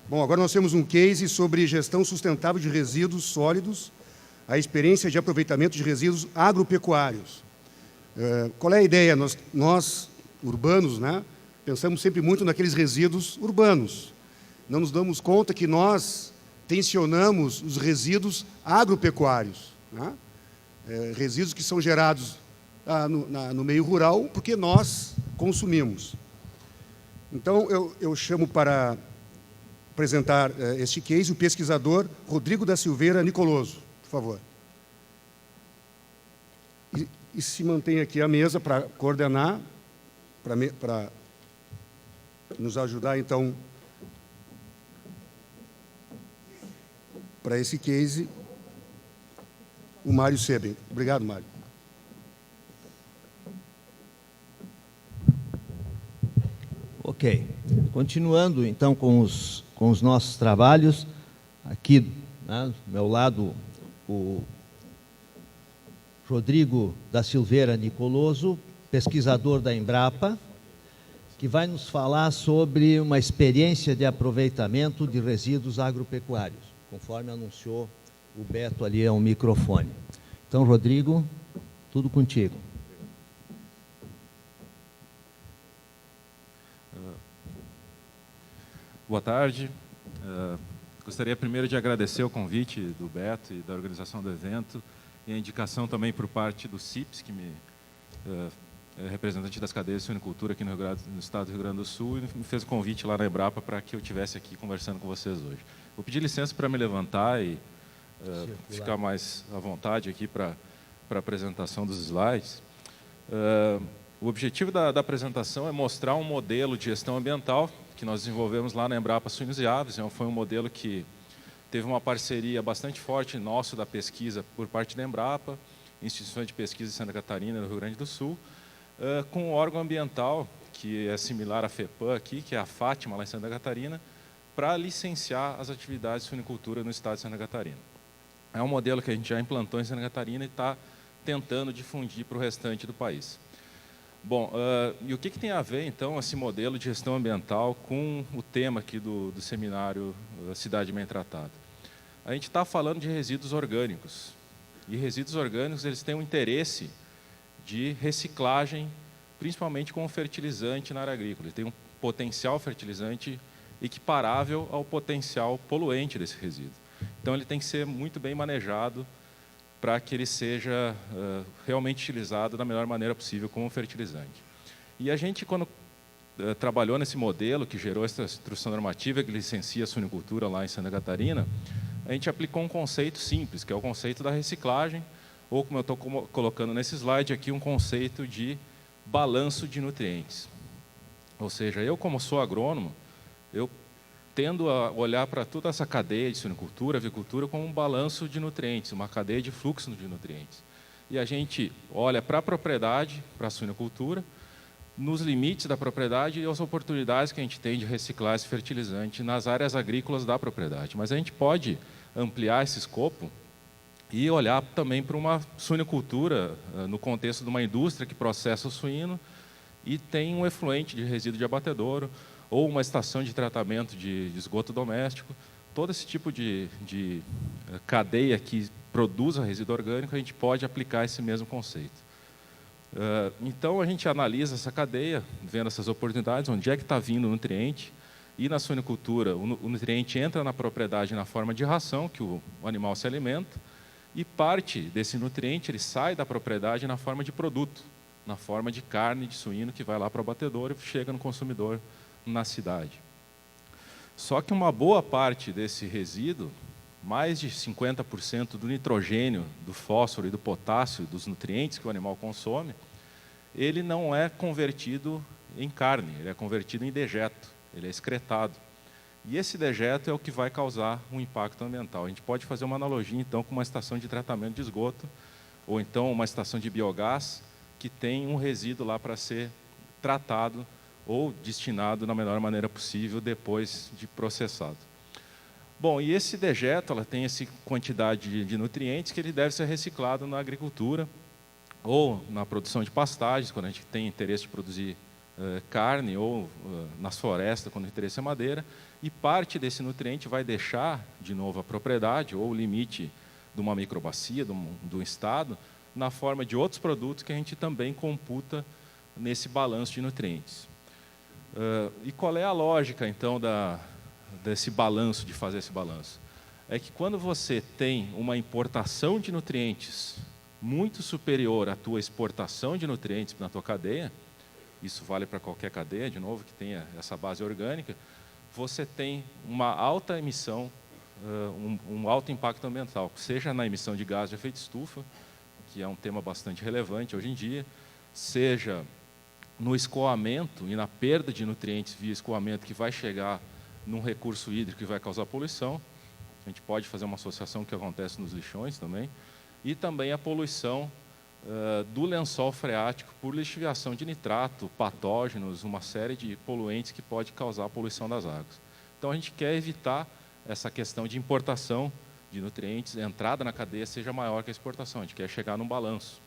Bom, agora nós temos um case sobre gestão sustentável de resíduos sólidos, a experiência de aproveitamento de resíduos agropecuários. Qual é a ideia? Nós urbanos, né, pensamos sempre muito naqueles resíduos urbanos. Não nos damos conta que nós tensionamos os resíduos agropecuários, né? Resíduos que são gerados no meio rural porque nós consumimos. Então, eu chamo para apresentar este case o pesquisador Rodrigo da Silveira Nicoloso, por favor. E se mantém aqui à mesa para coordenar, para nos ajudar, então, para esse case, o Mário Seben. Obrigado, Mário. Ok. Continuando, então, com os nossos trabalhos, aqui, né, do meu lado, o Rodrigo da Silveira Nicoloso, pesquisador da Embrapa, que vai nos falar sobre uma experiência de aproveitamento de resíduos agropecuários, conforme anunciou o Beto ali ao microfone. Então, Rodrigo, tudo contigo. Boa tarde. Gostaria primeiro de agradecer o convite do Beto e da organização do evento e a indicação também por parte do CIPS, que é representante das cadeias de suinicultura aqui no estado do Rio Grande do Sul, e me fez o convite lá na Embrapa para que eu estivesse aqui conversando com vocês hoje. Vou pedir licença para me levantar e ficar mais à vontade aqui para a apresentação dos slides. O objetivo da apresentação é mostrar um modelo de gestão ambiental que nós desenvolvemos lá na Embrapa Suínos e Aves. Foi um modelo que teve uma parceria bastante forte nosso da pesquisa por parte da Embrapa, instituições de pesquisa de Santa Catarina, no Rio Grande do Sul, com um órgão ambiental que é similar à FEPAM aqui, que é a Fátima, lá em Santa Catarina, para licenciar as atividades de suinicultura no estado de Santa Catarina. É um modelo que a gente já implantou em Santa Catarina e está tentando difundir para o restante do país. Bom, e o que tem a ver, então, esse modelo de gestão ambiental com o tema aqui do seminário Cidade Bem Tratada? A gente está falando de resíduos orgânicos. E resíduos orgânicos, eles têm um interesse de reciclagem, principalmente com o fertilizante na área agrícola. Ele tem um potencial fertilizante equiparável ao potencial poluente desse resíduo. Então, ele tem que ser muito bem manejado para que ele seja realmente utilizado da melhor maneira possível como fertilizante. E a gente, quando trabalhou nesse modelo que gerou essa instrução normativa que licencia a suinicultura lá em Santa Catarina, a gente aplicou um conceito simples, que é o conceito da reciclagem, ou, como eu estou colocando nesse slide aqui, um conceito de balanço de nutrientes. Ou seja, eu, como sou agrônomo, eu tendo a olhar para toda essa cadeia de suinicultura, avicultura, como um balanço de nutrientes, uma cadeia de fluxo de nutrientes. E a gente olha para a propriedade, para a suinicultura, nos limites da propriedade e as oportunidades que a gente tem de reciclar esse fertilizante nas áreas agrícolas da propriedade. Mas a gente pode ampliar esse escopo e olhar também para uma suinicultura no contexto de uma indústria que processa o suíno e tem um efluente de resíduo de abatedouro, ou uma estação de tratamento de esgoto doméstico. Todo esse tipo de cadeia que produz resíduo orgânico, a gente pode aplicar esse mesmo conceito. Então, a gente analisa essa cadeia, vendo essas oportunidades, onde é que está vindo o nutriente, e na suinicultura, o nutriente entra na propriedade na forma de ração, que o animal se alimenta, e parte desse nutriente ele sai da propriedade na forma de produto, na forma de carne de suíno, que vai lá para o abatedouro e chega no consumidor na cidade. Só que uma boa parte desse resíduo, mais de 50% do nitrogênio, do fósforo e do potássio, dos nutrientes que o animal consome, ele não é convertido em carne, ele é convertido em dejeto, ele é excretado. E esse dejeto é o que vai causar um impacto ambiental. A gente pode fazer uma analogia, então, com uma estação de tratamento de esgoto, ou então uma estação de biogás, que tem um resíduo lá para ser tratado ou destinado da melhor maneira possível depois de processado. Bom, e esse dejeto ela tem essa quantidade de nutrientes que ele deve ser reciclado na agricultura ou na produção de pastagens, quando a gente tem interesse de produzir carne ou nas florestas, quando o interesse é madeira, e parte desse nutriente vai deixar, de novo, a propriedade ou o limite de uma microbacia, de um estado, na forma de outros produtos que a gente também computa nesse balanço de nutrientes. E qual é a lógica, então, desse balanço, de fazer esse balanço? É que quando você tem uma importação de nutrientes muito superior à tua exportação de nutrientes na tua cadeia, isso vale para qualquer cadeia, de novo, que tenha essa base orgânica, você tem uma alta emissão, um alto impacto ambiental, seja na emissão de gás de efeito estufa, que é um tema bastante relevante hoje em dia, seja no escoamento e na perda de nutrientes via escoamento, que vai chegar num recurso hídrico que vai causar poluição. A gente pode fazer uma associação que acontece nos lixões também. E também a poluição do lençol freático por lixiviação de nitrato, patógenos, uma série de poluentes que pode causar a poluição das águas. Então, a gente quer evitar essa questão de importação de nutrientes, a entrada na cadeia seja maior que a exportação, a gente quer chegar num balanço.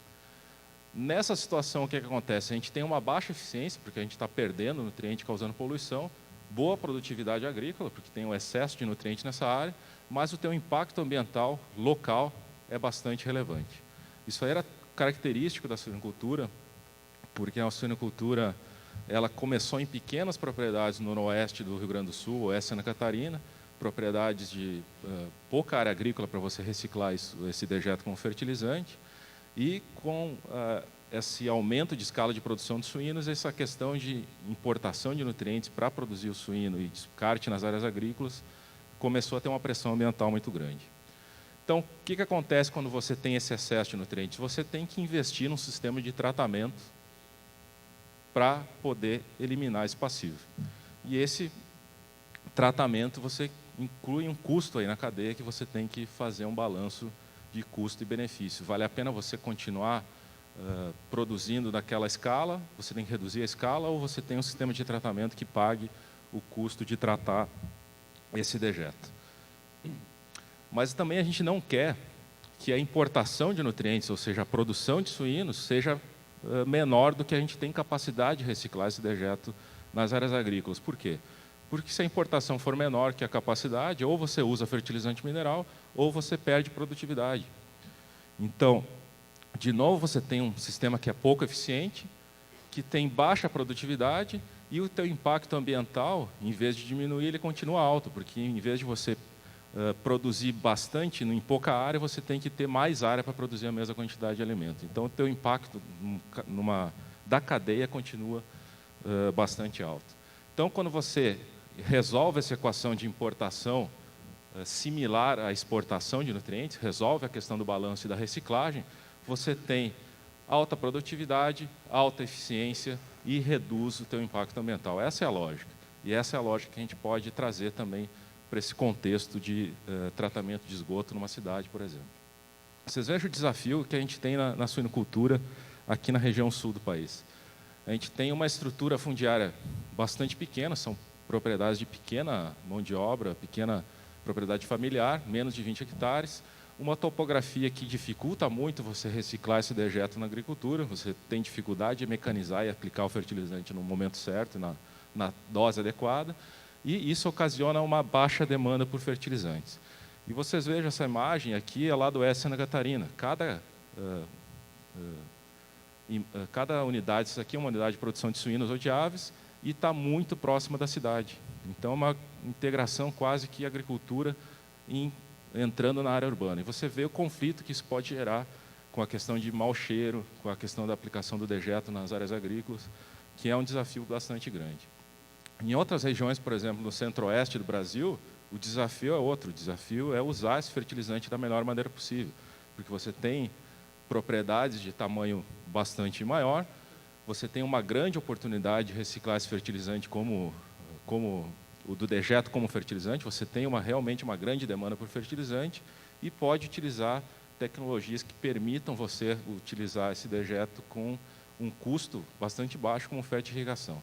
Nessa situação, o que acontece? A gente tem uma baixa eficiência, porque a gente está perdendo nutriente, causando poluição, boa produtividade agrícola, porque tem um excesso de nutriente nessa área, mas o teu impacto ambiental local é bastante relevante. Isso aí era característico da suinocultura, porque a suinocultura ela começou em pequenas propriedades no noroeste do Rio Grande do Sul, oeste de Santa Catarina, propriedades de pouca área agrícola para você reciclar esse dejeto como fertilizante, e com esse aumento de escala de produção de suínos, essa questão de importação de nutrientes para produzir o suíno e descarte nas áreas agrícolas começou a ter uma pressão ambiental muito grande. Então, o que acontece quando você tem esse excesso de nutrientes? Você tem que investir num sistema de tratamento para poder eliminar esse passivo. E esse tratamento, você inclui um custo aí na cadeia que você tem que fazer um balanço de custo e benefício. Vale a pena você continuar produzindo naquela escala, você tem que reduzir a escala, ou você tem um sistema de tratamento que pague o custo de tratar esse dejeto. Mas também a gente não quer que a importação de nutrientes, ou seja, a produção de suínos, seja menor do que a gente tem capacidade de reciclar esse dejeto nas áreas agrícolas. Por quê? Porque se a importação for menor que a capacidade, ou você usa fertilizante mineral, ou você perde produtividade. Então, de novo, você tem um sistema que é pouco eficiente, que tem baixa produtividade, e o teu impacto ambiental, em vez de diminuir, ele continua alto, porque em vez de você produzir bastante em pouca área, você tem que ter mais área para produzir a mesma quantidade de alimento. Então, o teu impacto da cadeia continua bastante alto. Então, quando você resolve essa equação de importação similar à exportação de nutrientes, resolve a questão do balanço e da reciclagem, você tem alta produtividade, alta eficiência e reduz o teu impacto ambiental. Essa é a lógica. E essa é a lógica que a gente pode trazer também para esse contexto de tratamento de esgoto numa cidade, por exemplo. Vocês vejam o desafio que a gente tem na suinocultura aqui na região sul do país. A gente tem uma estrutura fundiária bastante pequena, são propriedades de pequena mão de obra, pequena propriedade familiar, menos de 20 hectares, uma topografia que dificulta muito você reciclar esse dejeto na agricultura, você tem dificuldade de mecanizar e aplicar o fertilizante no momento certo, na dose adequada, e isso ocasiona uma baixa demanda por fertilizantes. E vocês vejam essa imagem aqui, é lá do oeste de Santa Catarina. Cada unidade, isso aqui é uma unidade de produção de suínos ou de aves, e está muito próxima da cidade. Então, é uma integração quase que agricultura entrando na área urbana. E você vê o conflito que isso pode gerar com a questão de mau cheiro, com a questão da aplicação do dejeto nas áreas agrícolas, que é um desafio bastante grande. Em outras regiões, por exemplo, no centro-oeste do Brasil, o desafio é outro. O desafio é usar esse fertilizante da melhor maneira possível, porque você tem propriedades de tamanho bastante maior, você tem uma grande oportunidade de reciclar esse fertilizante como o do dejeto como fertilizante, você tem realmente uma grande demanda por fertilizante e pode utilizar tecnologias que permitam você utilizar esse dejeto com um custo bastante baixo como fertirrigação.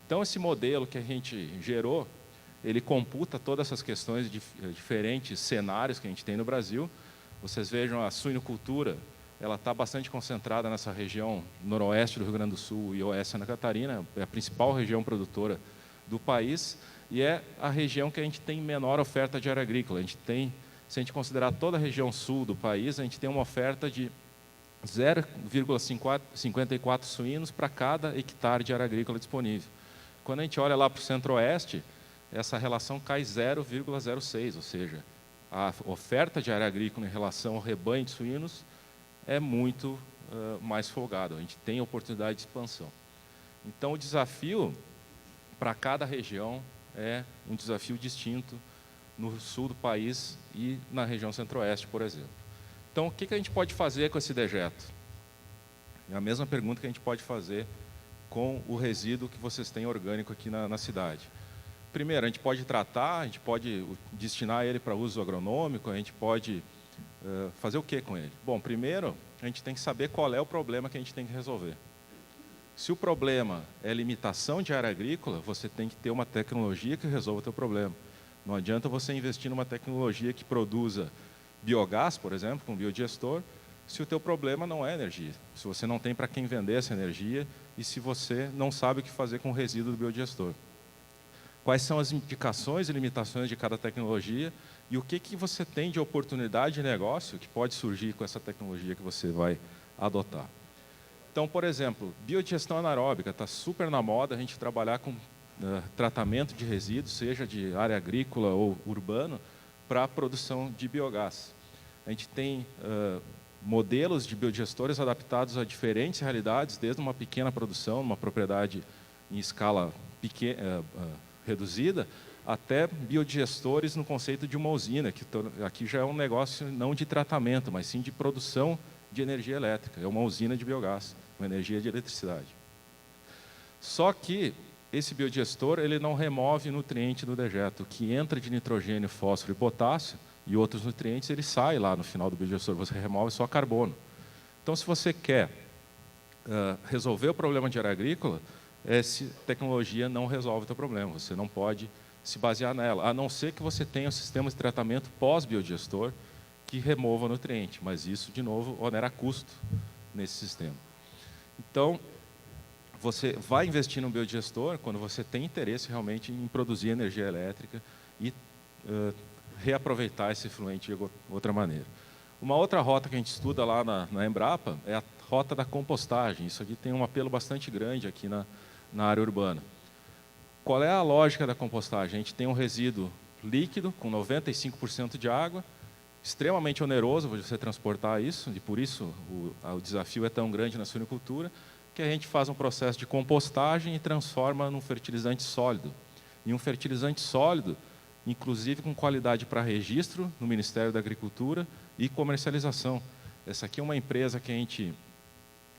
Então, esse modelo que a gente gerou, ele computa todas essas questões de diferentes cenários que a gente tem no Brasil. Vocês vejam a suinocultura, ela está bastante concentrada nessa região noroeste do Rio Grande do Sul e oeste de Santa Catarina, é a principal região produtora do país, e é a região que a gente tem menor oferta de área agrícola. A gente tem, se a gente considerar toda a região sul do país, a gente tem uma oferta de 0,54 suínos para cada hectare de área agrícola disponível. Quando a gente olha lá para o centro-oeste, essa relação cai 0,06, ou seja, a oferta de área agrícola em relação ao rebanho de suínos é muito mais folgada. A gente tem oportunidade de expansão. Então, o desafio para cada região é um desafio distinto no sul do país e na região centro-oeste, por exemplo. Então, o que a gente pode fazer com esse dejeto? É a mesma pergunta que a gente pode fazer com o resíduo que vocês têm orgânico aqui na cidade. Primeiro, a gente pode tratar, a gente pode destinar ele para uso agronômico, a gente pode fazer o que com ele? Bom, primeiro, a gente tem que saber qual é o problema que a gente tem que resolver. Se o problema é limitação de área agrícola, você tem que ter uma tecnologia que resolva o teu problema. Não adianta você investir numa tecnologia que produza biogás, por exemplo, com biodigestor, se o teu problema não é energia, se você não tem para quem vender essa energia e se você não sabe o que fazer com o resíduo do biodigestor. Quais são as indicações e limitações de cada tecnologia e o que você tem de oportunidade de negócio que pode surgir com essa tecnologia que você vai adotar. Então, por exemplo, biodigestão anaeróbica está super na moda a gente trabalhar com tratamento de resíduos, seja de área agrícola ou urbano, para a produção de biogás. A gente tem modelos de biodigestores adaptados a diferentes realidades, desde uma pequena produção, uma propriedade em escala reduzida, até biodigestores no conceito de uma usina, que aqui já é um negócio não de tratamento, mas sim de produção de energia elétrica. É uma usina de biogás, uma energia de eletricidade. Só que esse biodigestor ele não remove nutriente do dejeto. O que entra de nitrogênio, fósforo e potássio e outros nutrientes, ele sai lá no final do biodigestor, você remove só carbono. Então, se você quer resolver o problema de área agrícola, essa tecnologia não resolve o teu problema, você não pode se basear nela, a não ser que você tenha um sistema de tratamento pós-biodigestor que remova o nutriente, mas isso, de novo, onera custo nesse sistema. Então, você vai investir no biodigestor quando você tem interesse realmente em produzir energia elétrica e reaproveitar esse efluente de outra maneira. Uma outra rota que a gente estuda lá na Embrapa é a rota da compostagem. Isso aqui tem um apelo bastante grande aqui na área urbana. Qual é a lógica da compostagem? A gente tem um resíduo líquido com 95% de água, extremamente oneroso você transportar isso, e por isso o desafio é tão grande na suinicultura, que a gente faz um processo de compostagem e transforma num fertilizante sólido. E um fertilizante sólido, inclusive com qualidade para registro no Ministério da Agricultura e comercialização. Essa aqui é uma empresa que a gente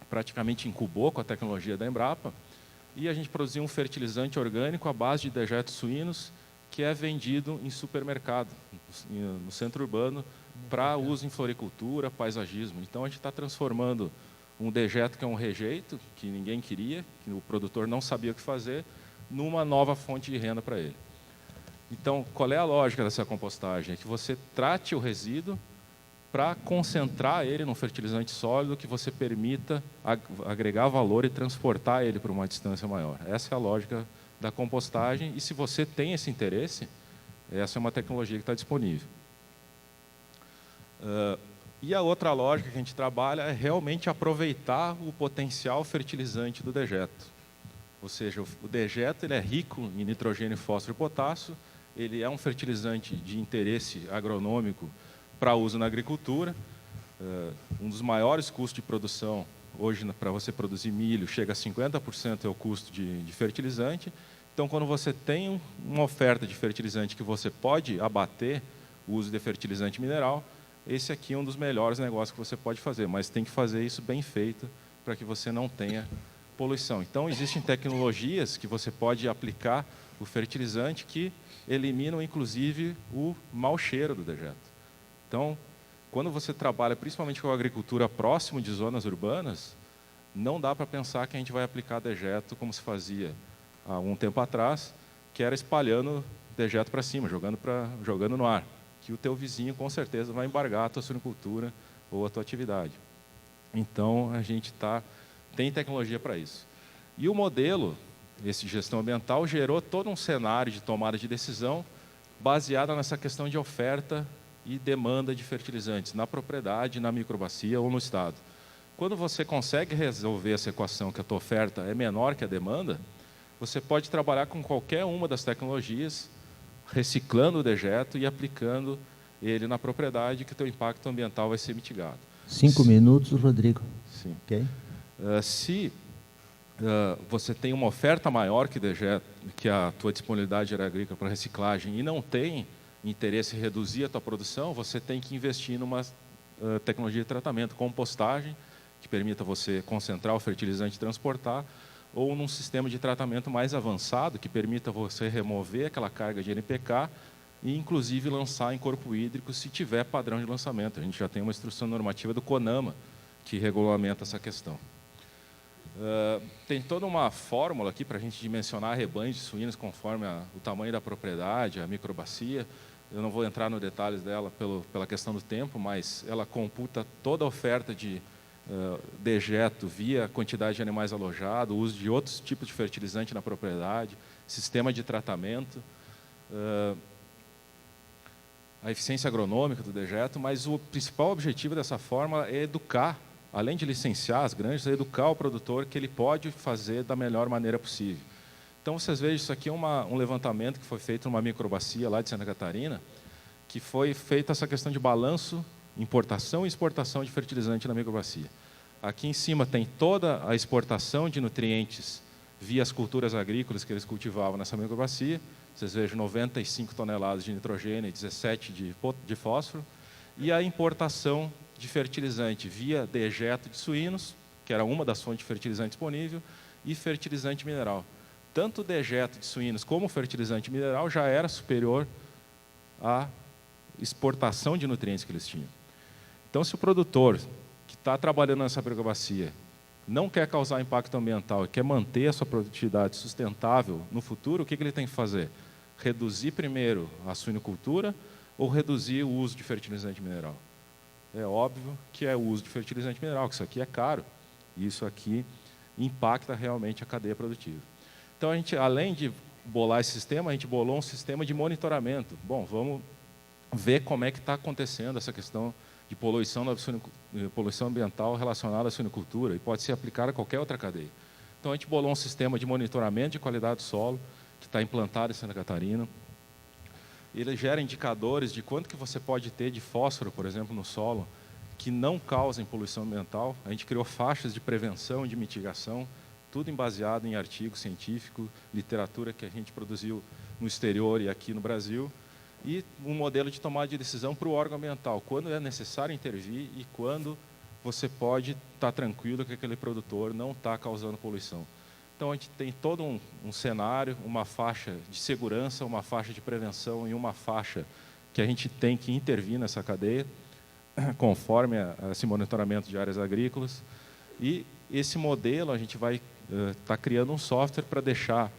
praticamente incubou com a tecnologia da Embrapa, e a gente produziu um fertilizante orgânico à base de dejetos suínos, que é vendido em supermercado, no centro urbano, para uso em floricultura, paisagismo. Então, a gente está transformando um dejeto que é um rejeito, que ninguém queria, que o produtor não sabia o que fazer, numa nova fonte de renda para ele. Então, qual é a lógica dessa compostagem? É que você trate o resíduo para concentrar ele num fertilizante sólido que você permita agregar valor e transportar ele para uma distância maior. Essa é a lógica da compostagem e, se você tem esse interesse, essa é uma tecnologia que está disponível. E a outra lógica que a gente trabalha é realmente aproveitar o potencial fertilizante do dejeto. Ou seja, o dejeto ele é rico em nitrogênio, fósforo e potássio, ele é um fertilizante de interesse agronômico para uso na agricultura. Um dos maiores custos de produção hoje para você produzir milho chega a 50% é o custo de fertilizante. Então, quando você tem uma oferta de fertilizante que você pode abater o uso de fertilizante mineral, esse aqui é um dos melhores negócios que você pode fazer, mas tem que fazer isso bem feito para que você não tenha poluição. Então, existem tecnologias que você pode aplicar o fertilizante que eliminam, inclusive, o mau cheiro do dejeto. Então, quando você trabalha principalmente com a agricultura próximo de zonas urbanas, não dá para pensar que a gente vai aplicar dejeto como se fazia há algum tempo atrás, que era espalhando dejeto para cima, jogando no ar, que o teu vizinho com certeza vai embargar a tua suinicultura ou a tua atividade. Então, a gente tem tecnologia para isso. E o modelo, esse gestão ambiental, gerou todo um cenário de tomada de decisão baseada nessa questão de oferta e demanda de fertilizantes na propriedade, na microbacia ou no estado. Quando você consegue resolver essa equação que a tua oferta é menor que a demanda, você pode trabalhar com qualquer uma das tecnologias, reciclando o dejeto e aplicando ele na propriedade, que o teu impacto ambiental vai ser mitigado. 5 minutos, Rodrigo. Sim. Ok? Se você tem uma oferta maior que a tua disponibilidade de área agrícola para reciclagem e não tem interesse em reduzir a tua produção, você tem que investir numa tecnologia de tratamento, compostagem, que permita você concentrar o fertilizante e transportar, ou num sistema de tratamento mais avançado, que permita você remover aquela carga de NPK e, inclusive, lançar em corpo hídrico se tiver padrão de lançamento. A gente já tem uma instrução normativa do CONAMA que regulamenta essa questão. Tem toda uma fórmula aqui para a gente dimensionar rebanhos de suínos conforme o tamanho da propriedade, a microbacia. Eu não vou entrar nos detalhes dela pela questão do tempo, mas ela computa toda a oferta de dejeto via quantidade de animais alojados, uso de outros tipos de fertilizante na propriedade, sistema de tratamento, a eficiência agronômica do dejeto, mas o principal objetivo dessa fórmula é educar, além de licenciar as granjas, é educar o produtor que ele pode fazer da melhor maneira possível. Então, vocês vejam, isso aqui é um levantamento que foi feito numa microbacia lá de Santa Catarina, que foi feita essa questão de balanço, importação e exportação de fertilizante na microbacia. Aqui em cima tem toda a exportação de nutrientes via as culturas agrícolas que eles cultivavam nessa microbacia. Vocês vejam 95 toneladas de nitrogênio e 17 de fósforo. E a importação de fertilizante via dejeto de suínos, que era uma das fontes de fertilizante disponível, e fertilizante mineral. Tanto o dejeto de suínos como o fertilizante mineral já era superior à exportação de nutrientes que eles tinham. Então, se o produtor que está trabalhando nessa microbacia não quer causar impacto ambiental e quer manter a sua produtividade sustentável no futuro, o que ele tem que fazer? Reduzir primeiro a suinocultura ou reduzir o uso de fertilizante mineral? É óbvio que é o uso de fertilizante mineral, que isso aqui é caro, e isso aqui impacta realmente a cadeia produtiva. Então, a gente, além de bolar esse sistema, a gente bolou um sistema de monitoramento. Bom, vamos ver como é que está acontecendo essa questão de poluição ambiental relacionada à suinocultura, e pode ser aplicada a qualquer outra cadeia. Então, a gente bolou um sistema de monitoramento de qualidade do solo, que está implantado em Santa Catarina. Ele gera indicadores de quanto que você pode ter de fósforo, por exemplo, no solo, que não causem poluição ambiental. A gente criou faixas de prevenção, de mitigação, tudo baseado em artigo científico, literatura que a gente produziu no exterior e aqui no Brasil, e um modelo de tomada de decisão para o órgão ambiental, quando é necessário intervir e quando você pode estar tranquilo que aquele produtor não está causando poluição. Então, a gente tem todo um cenário, uma faixa de segurança, uma faixa de prevenção e uma faixa que a gente tem que intervir nessa cadeia, conforme esse monitoramento de áreas agrícolas. E esse modelo, a gente vai estar criando um software para deixar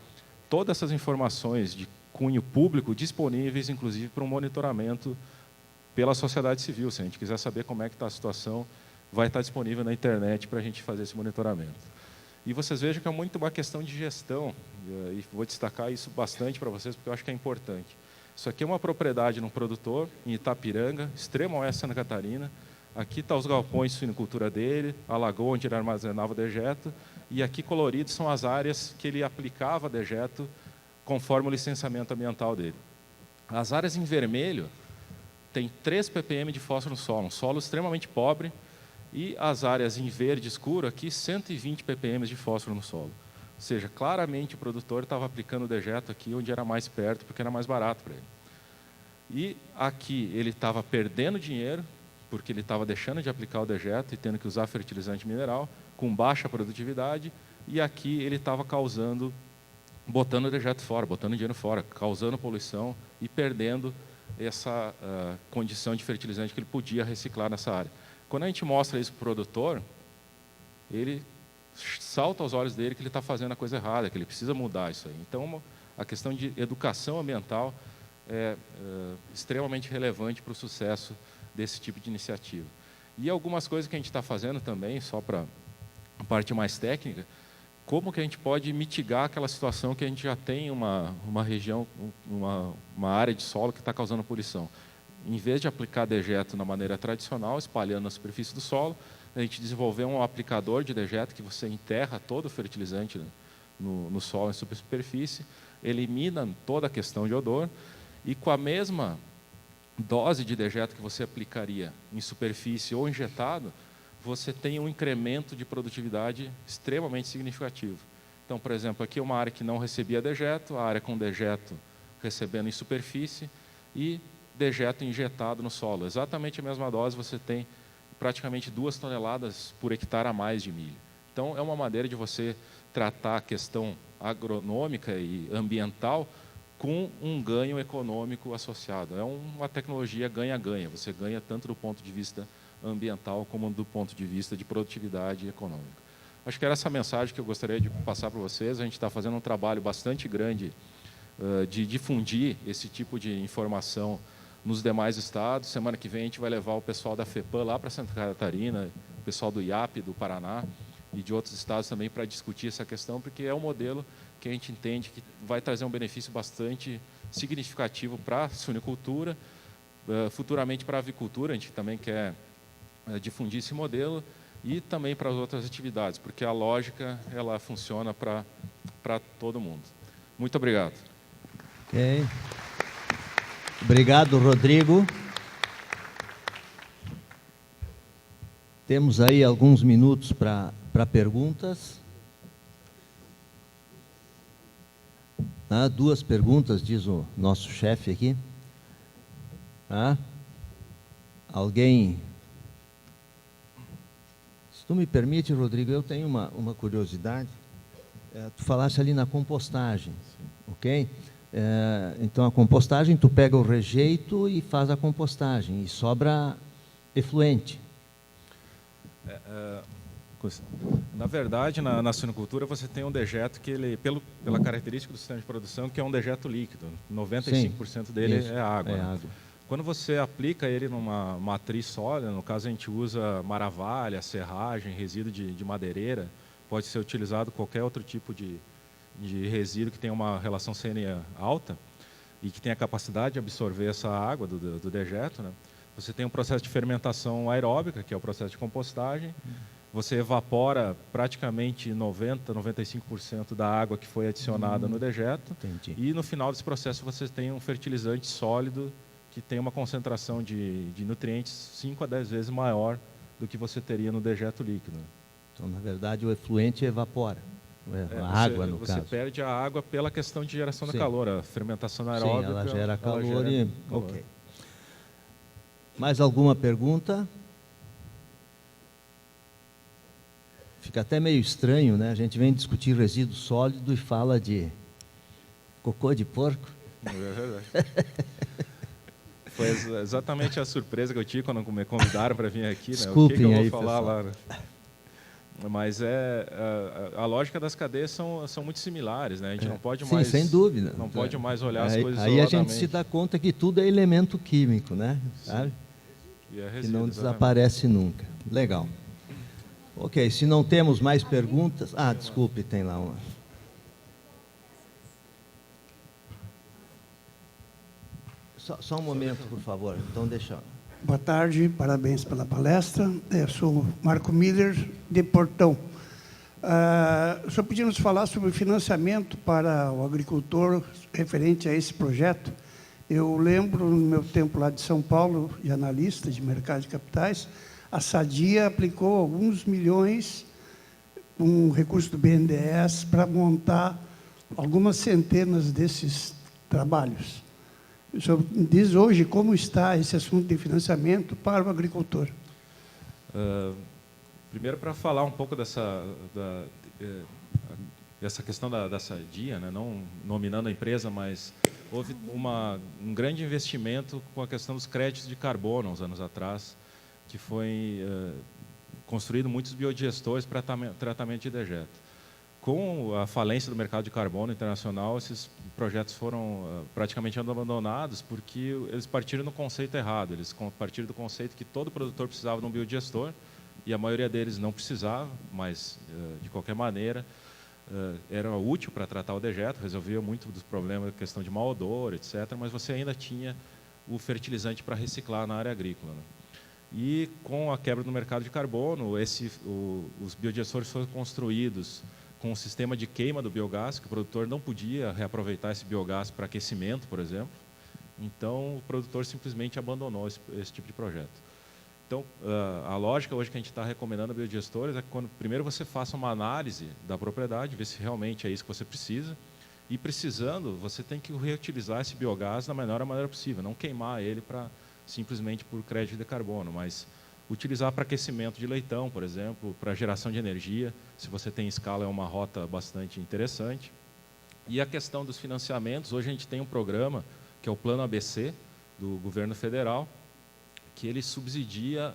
todas essas informações de cunho público disponíveis, inclusive para um monitoramento pela sociedade civil. Se a gente quiser saber como é que está a situação, vai estar disponível na internet para a gente fazer esse monitoramento. E vocês vejam que é muito uma questão de gestão, e vou destacar isso bastante para vocês, porque eu acho que é importante. Isso aqui é uma propriedade de um produtor, em Itapiranga, extremo oeste de Santa Catarina. Aqui estão os galpões de suinocultura dele, a lagoa onde ele armazenava o dejeto, e aqui coloridos são as áreas que ele aplicava dejeto conforme o licenciamento ambiental dele. As áreas em vermelho têm 3 ppm de fósforo no solo, um solo extremamente pobre, e as áreas em verde escuro, aqui 120 ppm de fósforo no solo. Ou seja, claramente o produtor estava aplicando o dejeto aqui onde era mais perto, porque era mais barato para ele. E aqui ele estava perdendo dinheiro, porque ele estava deixando de aplicar o dejeto e tendo que usar fertilizante mineral, com baixa produtividade, e aqui ele estava botando o dejeto fora, botando dinheiro fora, causando poluição e perdendo essa condição de fertilizante que ele podia reciclar nessa área. Quando a gente mostra isso para o produtor, ele salta aos olhos dele que ele está fazendo a coisa errada, que ele precisa mudar isso aí. Então, a questão de educação ambiental é extremamente relevante para o sucesso desse tipo de iniciativa. E algumas coisas que a gente está fazendo também, só para a parte mais técnica, como que a gente pode mitigar aquela situação que a gente já tem uma região, uma área de solo que está causando poluição. Em vez de aplicar dejeto na maneira tradicional, espalhando na superfície do solo, a gente desenvolveu um aplicador de dejeto que você enterra todo o fertilizante, né, no solo, em superfície, elimina toda a questão de odor, e com a mesma dose de dejeto que você aplicaria em superfície ou injetado, você tem um incremento de produtividade extremamente significativo. Então, por exemplo, aqui é uma área que não recebia dejeto, a área com dejeto recebendo em superfície e dejeto injetado no solo. Exatamente a mesma dose, você tem praticamente 2 toneladas por hectare a mais de milho. Então, é uma maneira de você tratar a questão agronômica e ambiental com um ganho econômico associado. É uma tecnologia ganha-ganha. Você ganha tanto do ponto de vista ambiental como do ponto de vista de produtividade econômica. Acho que era essa mensagem que eu gostaria de passar para vocês. A gente está fazendo um trabalho bastante grande de difundir esse tipo de informação nos demais estados. Semana que vem a gente vai levar o pessoal da FEPAM lá para Santa Catarina, o pessoal do IAP, do Paraná e de outros estados também para discutir essa questão, porque é um modelo que a gente entende que vai trazer um benefício bastante significativo para a suinicultura, futuramente para a avicultura. A gente também quer difundir esse modelo e também para as outras atividades, porque a lógica ela funciona para todo mundo. Muito obrigado. Ok. Obrigado, Rodrigo. Temos aí alguns minutos para perguntas. 2 perguntas, diz o nosso chefe aqui. Alguém... Se tu me permite, Rodrigo, eu tenho uma curiosidade. Tu falaste ali na compostagem, ok? Então, a compostagem, tu pega o rejeito e faz a compostagem, e sobra efluente. Na verdade, na suinicultura, você tem um dejeto que, ele, pela característica do sistema de produção, que é um dejeto líquido. 95% dele é água. É água. Quando você aplica ele numa matriz sólida, no caso a gente usa maravalha, serragem, resíduo de madeireira, pode ser utilizado qualquer outro tipo de resíduo que tenha uma relação CN alta e que tenha a capacidade de absorver essa água do dejeto, né? Você tem um processo de fermentação aeróbica, que é o processo de compostagem. Você evapora praticamente 95% da água que foi adicionada no dejeto. Entendi. E no final desse processo você tem um fertilizante sólido que tem uma concentração de nutrientes 5 a 10 vezes maior do que você teria no dejeto líquido. Então, na verdade, o efluente evapora. A água, no caso. Você perde a água pela questão de geração de calor. A fermentação aeróbica... Sim, ela gera calor calor. Ok. Mais alguma pergunta? Fica até meio estranho, né? A gente vem discutir resíduo sólido e fala de cocô de porco. É verdade. Foi exatamente a surpresa que eu tive quando me convidaram para vir aqui. Né? Desculpem, o que eu vou aí, falar pessoal. lá? Né? Mas a lógica das cadeias são muito similares, né? A gente não pode mais... Sim, sem dúvida. Não pode mais olhar as coisas Aí a isoladamente. gente se dá conta que tudo é elemento químico, né? Sabe? E é resíduo, que não exatamente. desaparece nunca. Legal. Ok, se não temos mais perguntas... desculpe, tem lá uma. Só um momento, por favor. Então, deixa... Boa tarde, parabéns pela palestra. Eu sou Marco Miller, de Portão. O senhor podia nos falar sobre o financiamento para o agricultor referente a esse projeto? Eu lembro, no meu tempo lá de São Paulo, de analista de mercado de capitais, a Sadia aplicou alguns milhões, com recurso do BNDES, para montar algumas centenas desses trabalhos. O senhor diz hoje como está esse assunto de financiamento para o agricultor? Primeiro, para falar um pouco dessa questão da Sadia, né? Não nominando a empresa, mas houve um grande investimento com a questão dos créditos de carbono, uns anos atrás, que foi construído muitos biodigestores para tratamento de dejeto. com a falência do mercado de carbono internacional, esses projetos foram praticamente abandonados porque eles partiram do conceito errado. Eles partiram do conceito que todo produtor precisava de um biodigestor e a maioria deles não precisava, mas, de qualquer maneira, era útil para tratar o dejeto, resolvia muito dos problemas, questão de mau odor, etc., mas você ainda tinha o fertilizante para reciclar na área agrícola, né? E com a quebra do mercado de carbono, os biodigestores foram construídos com um sistema de queima do biogás, que o produtor não podia reaproveitar esse biogás para aquecimento, por exemplo. Então, o produtor simplesmente abandonou esse tipo de projeto. Então, a lógica hoje que a gente está recomendando a biodigestores é que primeiro você faça uma análise da propriedade, ver se realmente é isso que você precisa, e precisando, você tem que reutilizar esse biogás da melhor maneira possível, não queimar ele simplesmente por crédito de carbono, mas utilizar para aquecimento de leitão, por exemplo, para geração de energia. Se você tem escala, é uma rota bastante interessante. E a questão dos financiamentos, hoje a gente tem um programa, que é o Plano ABC, do governo federal, que ele subsidia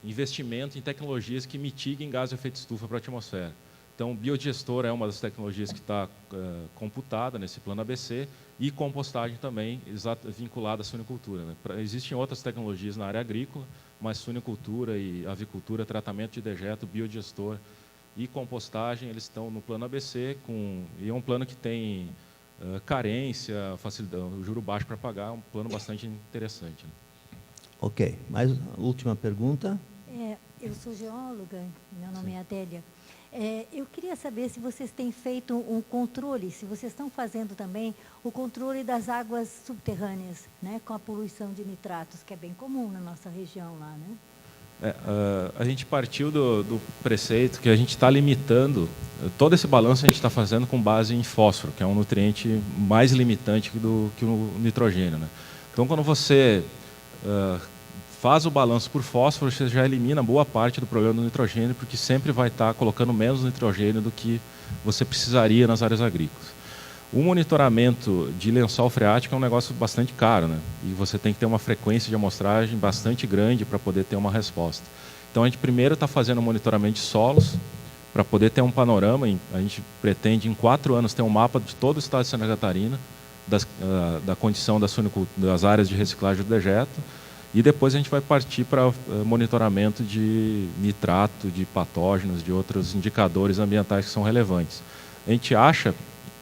investimento em tecnologias que mitiguem gás de efeito estufa para a atmosfera. Então, biodigestor é uma das tecnologias que está computada nesse Plano ABC, e compostagem também, vinculada à suinicultura, né? Existem outras tecnologias na área agrícola, mas suinicultura e avicultura, tratamento de dejeto, biodigestor e compostagem, eles estão no Plano ABC, e é um plano que tem carência, facilidade, o juro baixo para pagar, é um plano bastante interessante, né? Ok. Mais última pergunta. Eu sou geóloga, meu nome é Adélia. Eu queria saber se vocês têm feito um controle, se vocês estão fazendo também o controle das águas subterrâneas, né, com a poluição de nitratos, que é bem comum na nossa região lá, né? A gente partiu do preceito que a gente está limitando, todo esse balanço a gente está fazendo com base em fósforo, que é um nutriente mais limitante que o nitrogênio, né? Então, quando você faz o balanço por fósforo, você já elimina boa parte do problema do nitrogênio, porque sempre vai estar colocando menos nitrogênio do que você precisaria nas áreas agrícolas. O monitoramento de lençol freático é um negócio bastante caro, né? E você tem que ter uma frequência de amostragem bastante grande para poder ter uma resposta. Então, a gente primeiro está fazendo um monitoramento de solos, para poder ter um panorama. A gente pretende, em 4 anos, ter um mapa de todo o estado de Santa Catarina, da condição das áreas de reciclagem do dejeto, e depois a gente vai partir para monitoramento de nitrato, de patógenos, de outros indicadores ambientais que são relevantes. A gente acha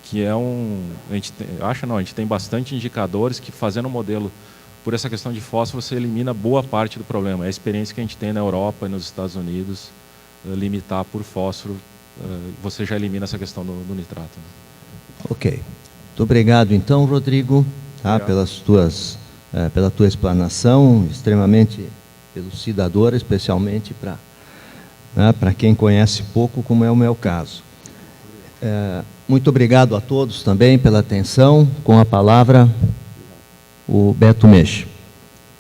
que a gente tem bastante indicadores que, fazendo um modelo por essa questão de fósforo, você elimina boa parte do problema. É a experiência que a gente tem na Europa e nos Estados Unidos, limitar por fósforo, você já elimina essa questão do nitrato, né? Ok. Muito obrigado, então, Rodrigo, tá, pela tua explanação, extremamente elucidadora, especialmente para quem conhece pouco, como é o meu caso. Muito obrigado a todos também pela atenção. Com a palavra, o Beto Meche.